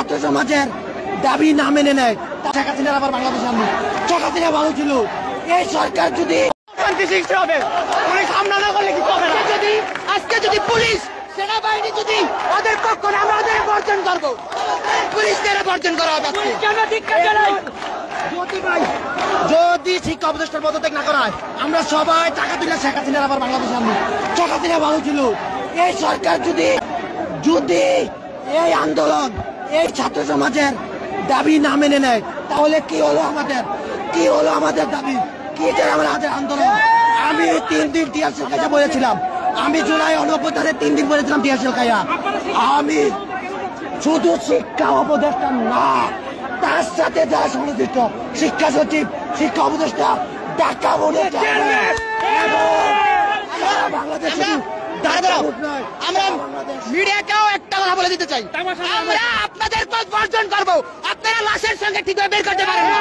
ছাত্র সমাজের দাবি না মেনে নেয়, শেখ হাসিনার আবার বাংলাদেশে আনবে। শেখ হাসিনা ভালো ছিল, এই সরকার যদি আজকে যদি পুলিশ সেনাবাহিনী যদি ওদের পক্ষ না, আমরা ওদের বর্জন করবো, পুলিশদের বর্জন করা হবে। যদি শিক্ষা উপদেষ্টার পদত্যাগ না করা হয়, আমরা সবাই টাকা তুলে শেখ হাসিনার আবার বাংলাদেশে আনবো। শেখ হাসিনা ভালো ছিল, এই সরকার যদি যদি এই আন্দোলন, এই ছাত্র সমাজের দাবি না মেনে নেয়, তাহলে কি হলো আমাদের, কি হলো আমাদের দাবি, কি আমাদের আন্দোলন। আমি 3 দিন টিয়ারশেল খাইয়া বলেছিলাম, আমি জুলাই 89 3 দিন বলেছিলাম টিয়ারশেল খাইয়া। আমি শুধু শিক্ষা উপদেষ্টা না, তার সাথে যারা সংশ্লিষ্ট শিক্ষা সচিব, শিক্ষা উপদেষ্টা, ঢাকা বোর্ডের আমরা মিডিয়াকেও একটা কথা বলে দিতে চাই, আমরা আপনাদের পদ বর্জন করবো, আপনারা লাশের সঙ্গে ঠিকভাবে বের করতে পারেন না।